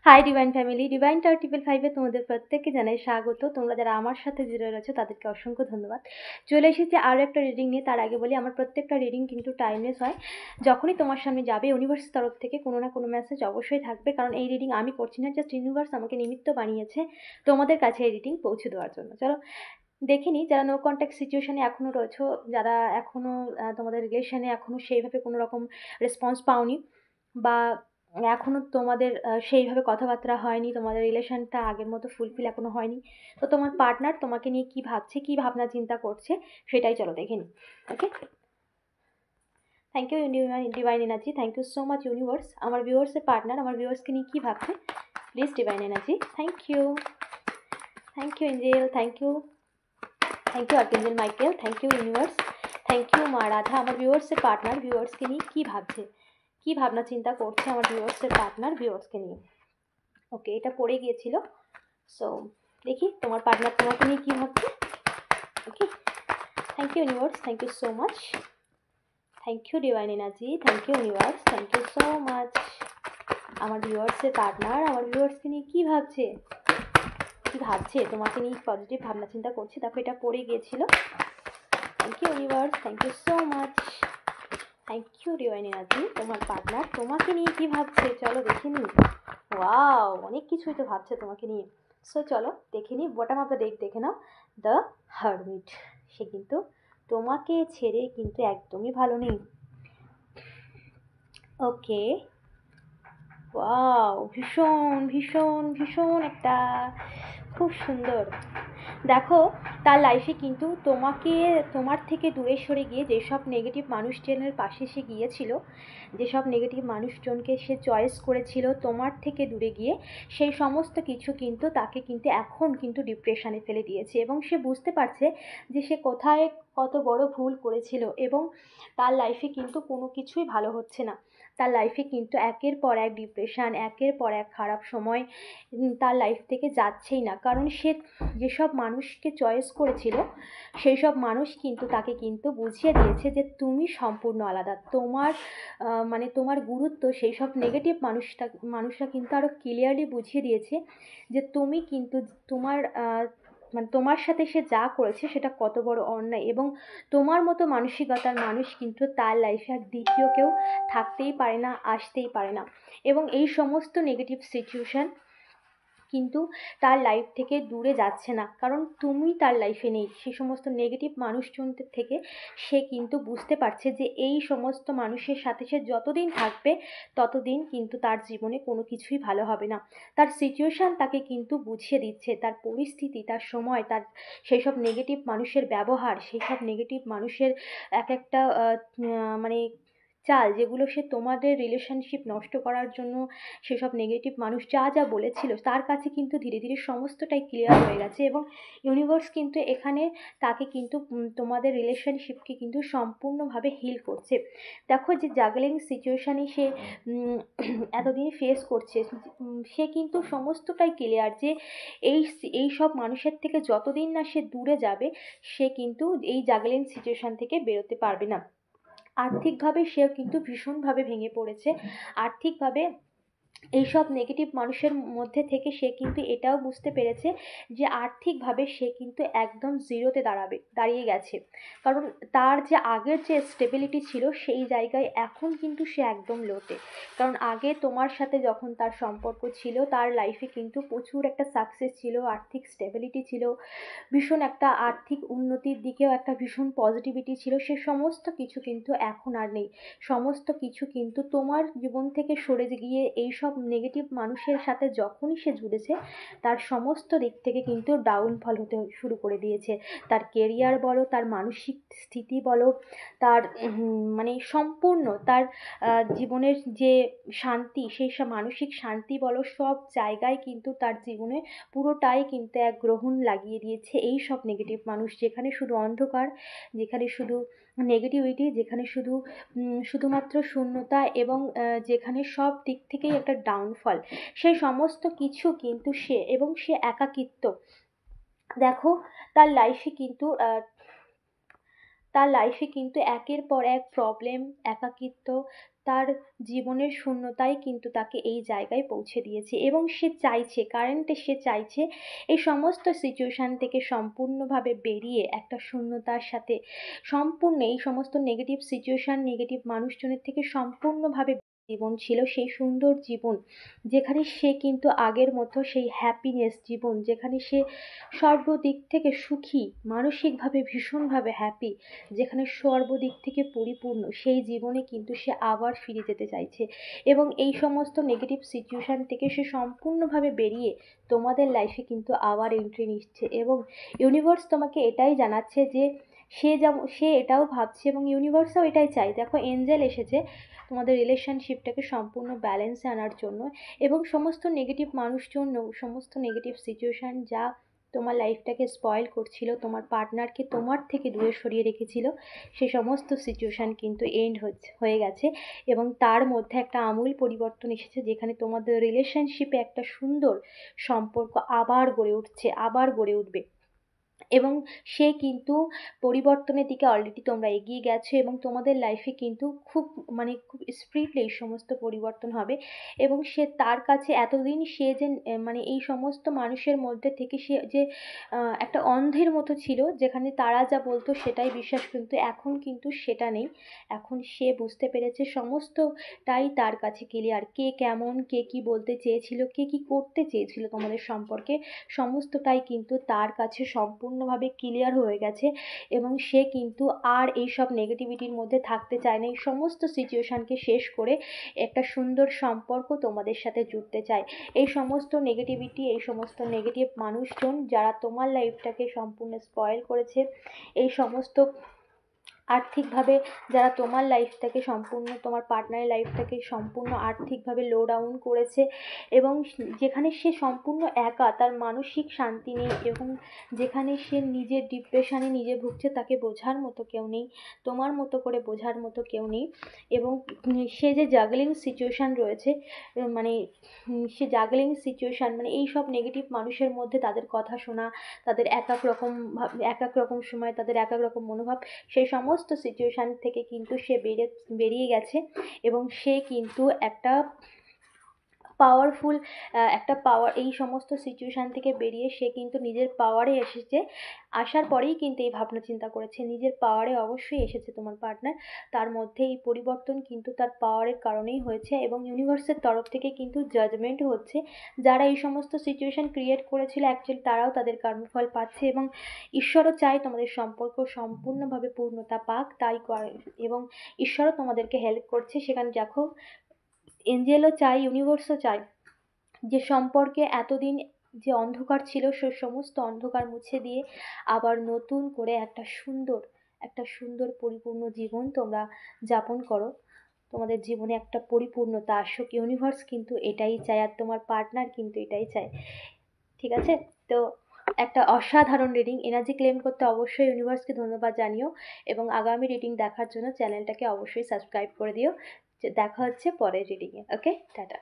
Hi divine family, divine tower 555 এ তোমাদের প্রত্যেককে জানাই স্বাগত। তোমরা যারা আমার সাথে জুড়ে রয়েছো তাদেরকে অসংখ্য ধন্যবাদ। চলে এসেছি আরও একটা রিডিং নিয়ে। তার আগে বলি, আমার প্রত্যেকটা রিডিং কিন্তু টাইমলেস হয়। যখনই তোমার সামনে যাবে ইউনিভার্সের তরফ থেকে কোনো না কোনো মেসেজ অবশ্যই থাকবে, কারণ এই রিডিং আমি করছি না, জাস্ট ইউনিভার্স আমাকে নিমিত্ত বানিয়েছে তোমাদের কাছে এই রিডিং পৌঁছে দেওয়ার জন্য। চলো দেখে নিই, যারা নো কন্ট্যাক্ট সিচুয়েশনে এখনও রয়েছো, যারা এখনও তোমাদের রিলেশনে এখনও সেইভাবে কোনো রকম রেসপন্স পাওনি, বা এখনও তোমাদের সেইভাবে কথাবার্তা হয়নি, তোমাদের রিলেশনটা আগের মতো ফুলফিল এখনও হয়নি, তো তোমার পার্টনার তোমাকে নিয়ে কী ভাবছে, কী ভাবনা চিন্তা করছে, সেটাই চলো দেখে নিই। Okay, thank you divine energy, thank you so much universe. আমার ভিউয়ার্সের পার্টনার আমার ভিউয়ার্সকে নিয়ে কী ভাবছে, please divine energy. Thank you angel, thank you archangel Michael, thank you universe, thank you মা রাধা। আমার ভিউয়ার্সের পার্টনার ভিউয়ার্সকে নিয়ে কী ভাবছে, কী ভাবনা চিন্তা করছে আমার ভিউয়ার্সের পার্টনার ভিউয়ার্সকে নিয়ে। ওকে, এটা পড়ে গিয়েছিল, সো দেখি তোমার পার্টনার তোমাকে নিয়ে কী ভাবছে। Okay, thank you universe, thank you so much, thank you divine energy, thank you universe, thank you so much. আমার ভিউয়ার্সের পার্টনার আমার ভিউয়ার্সকে নিয়ে কী ভাবছে, কী ভাবছে তোমাকে নিয়ে পজিটিভ ভাবনা চিন্তা করছে। দেখো এটা পড়ে গিয়েছিল। Thank you universe, thank you so much, thank you divine energy. তোমার পার্টনার তোমাকে নিয়ে কী ভাবছে চলো দেখে নিই। ওয়াও, অনেক কিছুই তো ভাবছে তোমাকে নিয়ে। সো চলো দেখে নিই, বটম অফ দ্য ডেক দেখে নাও, দ্য হারমিট। সে কিন্তু তোমাকে ছেড়ে কিন্তু একদমই ভালো নেই। ওকে, ওয়াও, ভীষণ ভীষণ ভীষণ একটা খুব সুন্দর। দেখো, তার লাইফে কিন্তু তোমার থেকে দূরে সরে গিয়ে যেসব নেগেটিভ মানুষজনের পাশে সে গিয়েছিল, যেসব নেগেটিভ মানুষজনকে সে চয়েস করেছিল তোমার থেকে দূরে গিয়ে, সেই সমস্ত কিছু কিন্তু তাকে কিন্তু এখন কিন্তু ডিপ্রেশনে ফেলে দিয়েছে, এবং সে বুঝতে পারছে যে সে কোথায় কত বড় ভুল করেছিল, এবং তার লাইফে কিন্তু কোনো কিছুই ভালো হচ্ছে না। তার লাইফে কিন্তু একের পর এক ডিপ্রেশন, একের পর এক খারাপ সময় তার লাইফ থেকে যাচ্ছেই না, কারণ সে যেসব মানুষকে চয়েস করেছিল সেই সব মানুষ কিন্তু তাকে কিন্তু বুঝিয়ে দিয়েছে যে তুমি সম্পূর্ণ আলাদা। মানে তোমার গুরুত্ব সেই সব নেগেটিভ মানুষরা কিন্তু আরও ক্লিয়ারলি বুঝিয়ে দিয়েছে যে তুমি কিন্তু তোমার মানে তোমার সাথে সে যা করেছে সেটা কত বড় অন্যায়, এবং তোমার মতো মানসিকতার মানুষ কিন্তু তার লাইফে আর দ্বিতীয় কেউ থাকতেই পারে না, আসতেই পারে না। এবং এই সমস্ত নেগেটিভ সিচুয়েশান কিন্তু তার লাইফ থেকে দূরে যাচ্ছে না, কারণ তুমি তার লাইফে নেই। সে সমস্ত নেগেটিভ মানুষজনদের থেকে সে কিন্তু বুঝতে পারছে যে এই সমস্ত মানুষের সাথে সে যতদিন থাকবে ততদিন কিন্তু তার জীবনে কোনো কিছুই ভালো হবে না। তার সিচুয়েশান তাকে কিন্তু বুঝিয়ে দিচ্ছে, তার পরিস্থিতি, তার সময়, তার সেই সব নেগেটিভ মানুষের ব্যবহার, সেই সব নেগেটিভ মানুষের এক একটা মানে চাল, যেগুলো সে তোমাদের রিলেশনশিপ নষ্ট করার জন্য সেসব নেগেটিভ মানুষ যা যা বলেছিল তার কাছে কিন্তু ধীরে ধীরে সমস্তটাই ক্লিয়ার হয়ে গেছে, এবং ইউনিভার্স কিন্তু এখানে তাকে কিন্তু তোমাদের রিলেশনশিপকে কিন্তু সম্পূর্ণভাবে হিল করছে। দেখো, যে জাগলিং সিচুয়েশানে সে এতদিন ফেস করছে, সে কিন্তু সমস্তটাই ক্লিয়ার যে এই সব মানুষের থেকে যতদিন না সে দূরে যাবে সে কিন্তু এই জাগলিং সিচুয়েশান থেকে বেরোতে পারবে না। আর্থিকভাবে সেও কিন্তু ভীষণভাবে ভেঙে পড়েছে। আর্থিকভাবে এইসব নেগেটিভ মানুষের মধ্যে থেকে সে কিন্তু এটাও বুঝতে পেরেছে যে আর্থিকভাবে সে কিন্তু একদম জিরোতে দাঁড়িয়ে গেছে, কারণ তার যে আগের যে স্টেবিলিটি ছিল সেই জায়গায় এখন কিন্তু সে একদম লোতে। কারণ আগে তোমার সাথে যখন তার সম্পর্ক ছিল তার লাইফে কিন্তু প্রচুর একটা সাকসেস ছিল, আর্থিক স্টেবিলিটি ছিল, ভীষণ একটা আর্থিক উন্নতির দিকেও একটা ভীষণ পজিটিভিটি ছিল। সে সমস্ত কিছু কিন্তু এখন আর নেই। সমস্ত কিছু কিন্তু তোমার জীবন থেকে সরে গিয়ে এইসব নেগেটিভ মানুষের সাথে যখনই সে জুড়েছে তার সমস্ত দিক থেকে কিন্তু ডাউনফল হতে শুরু করে দিয়েছে। তার কেরিয়ার বলো, তার মানসিক স্থিতি বলো, তার মানে সম্পূর্ণ তার জীবনের যে শান্তি, সেই সব মানসিক শান্তি বলো, সব জায়গায় কিন্তু তার জীবনে পুরোটাই কিন্তু এক গ্রহণ লাগিয়ে দিয়েছে এই সব নেগেটিভ মানুষ। যেখানে শুধু অন্ধকার, যেখানে শুধু নেগেটিভিটি, যেখানে শুধুমাত্র শূন্যতা, এবং যেখানে সব দিক থেকেই একটা ডাউনফল, সেই সমস্ত কিছু কিন্তু সে একাকিত্ব। দেখো, তার লাইফে কিন্তু একের পর এক প্রবলেম, একাকিত্ব, তার জীবনের শূন্যতাই কিন্তু তাকে এই জায়গায় পৌঁছে দিয়েছে এবং সে চাইছে, কারেন্টে সে চাইছে এই সমস্ত সিচুয়েশান থেকে সম্পূর্ণভাবে বেরিয়ে একটা শূন্যতার সাথে সম্পূর্ণ এই সমস্ত নেগেটিভ সিচুয়েশান, নেগেটিভ মানুষজনের থেকে সম্পূর্ণভাবে জীবন ছিল সেই সুন্দর জীবন, যেখানে সে কিন্তু আগের মতো সেই হ্যাপিনেস জীবন, যেখানে সে সর্বদিক থেকে সুখী, মানসিকভাবে ভীষণভাবে হ্যাপি, যেখানে সর্বদিক থেকে পরিপূর্ণ, সেই জীবনে কিন্তু সে আবার ফিরে যেতে চাইছে এবং এই সমস্ত নেগেটিভ সিচুয়েশান থেকে সে সম্পূর্ণভাবে বেরিয়ে তোমাদের লাইফে কিন্তু আবার এন্ট্রি নিচ্ছে এবং ইউনিভার্স তোমাকে এটাই জানাচ্ছে যে সে এটাও ভাবছে এবং ইউনিভার্সও এটাই চায়। দেখো, এঞ্জেল এসেছে তোমাদের রিলেশনশিপটাকে সম্পূর্ণ ব্যালেন্সে আনার জন্য এবং সমস্ত নেগেটিভ মানুষজন, সমস্ত নেগেটিভ সিচুয়েশান যা তোমার লাইফটাকে স্পয়েল করছিল, তোমার পার্টনারকে তোমার থেকে দূরে সরিয়ে রেখেছিল, সে সমস্ত সিচুয়েশান কিন্তু এন্ড হয়ে গেছে এবং তার মধ্যে একটা আমূল পরিবর্তন এসেছে, যেখানে তোমাদের রিলেশনশিপে একটা সুন্দর সম্পর্ক আবার গড়ে উঠছে, আবার গড়ে উঠবে এবং সে কিন্তু পরিবর্তনের দিকে অলরেডি তোমরা এগিয়ে গেছো এবং তোমাদের লাইফে কিন্তু খুব স্পিডলি এই সমস্ত পরিবর্তন হবে এবং সে তার কাছে এতদিন সে যে মানে এই সমস্ত মানুষের মধ্যে থেকে সে যে একটা অন্ধের মতো ছিল, যেখানে তারা যা বলতো সেটাই বিশ্বাস, কিন্তু এখন কিন্তু সেটা নেই। এখন সে বুঝতে পেরেছে সমস্তটাই তার কাছে ক্লিয়ার, কে কেমন, কে কি বলতে চেয়েছিল, কে কি করতে চেয়েছিল তোমাদের সম্পর্কে, সমস্তটাই কিন্তু তার কাছে সম্পূর্ণভাবে ক্লিয়ার হয়ে গেছে এবং সে কিন্তু আর এই সব নেগেটিভিটির মধ্যে থাকতে চায় না। এই সমস্ত সিচুয়েশানকে শেষ করে একটা সুন্দর সম্পর্ক তোমাদের সাথে জুড়তে চায়। এই সমস্ত নেগেটিভিটি, এই সমস্ত নেগেটিভ মানুষজন যারা তোমার লাইফটাকে সম্পূর্ণ স্পয়েল করেছে, এই সমস্ত আর্থিকভাবে যারা তোমার লাইফটাকে সম্পূর্ণ, তোমার পার্টনারের লাইফটাকে সম্পূর্ণ আর্থিকভাবে লো ডাউন করেছে এবং যেখানে সে সম্পূর্ণ একা, তার মানসিক শান্তি নেই এবং যেখানে সে নিজের ডিপ্রেশনে নিজে ভুগছে, তাকে বোঝার মতো কেউ নেই, তোমার মতো করে বোঝার মতো কেউ নেই এবং সে যে জাগলিং সিচুয়েশান রয়েছে, মানে সে জাগলিং সিচুয়েশান মানে এই সব নেগেটিভ মানুষের মধ্যে তাদের কথা শোনা, তাদের এক এক রকম সময় তাদের এক এক রকম মনোভাব, সেই সমস্ত সিচুয়েশান থেকে কিন্তু সে বেরিয়ে গেছে এবং সে কিন্তু একটা পাওয়ারফুল এই সমস্ত সিচুয়েশান থেকে বেরিয়ে সে কিন্তু নিজের পাওয়ারে এসেছে। আসার পরেই কিন্তু এই ভাবনা চিন্তা করেছে, নিজের পাওয়ারে অবশ্যই এসেছে তোমার পার্টনার, তার মধ্যে এই পরিবর্তন কিন্তু তার পাওয়ারের কারণেই হয়েছে এবং ইউনিভার্সের তরফ থেকে কিন্তু জাজমেন্ট হচ্ছে। যারা এই সমস্ত সিচুয়েশান ক্রিয়েট করেছিল অ্যাকচুয়ালি তারাও তাদের কর্মফল পাচ্ছে এবং ঈশ্বরও চায় তোমাদের সম্পর্ক সম্পূর্ণভাবে পূর্ণতা পাক, তাই করে এবং ঈশ্বরও তোমাদেরকে হেল্প করছে। সেখানে দেখো, এঞ্জেলও চায়, ইউনিভার্সও চায় যে সম্পর্কে এতদিন যে অন্ধকার ছিল সে সমস্ত অন্ধকার মুছে দিয়ে আবার নতুন করে একটা সুন্দর পরিপূর্ণ জীবন তোমরা যাপন করো, তোমাদের জীবনে একটা পরিপূর্ণতা আসুক। ইউনিভার্স কিন্তু এটাই চায় আর তোমার পার্টনার কিন্তু এটাই চায়। ঠিক আছে? তো একটা অসাধারণ রিডিং, এনার্জি ক্লেম করতে অবশ্যই ইউনিভার্সকে ধন্যবাদ জানিও এবং আগামী রিডিং দেখার জন্য চ্যানেলটাকে অবশ্যই সাবস্ক্রাইব করে দিও। দেখা হচ্ছে পরের রিডিংয়ে। ওকে, টাটা।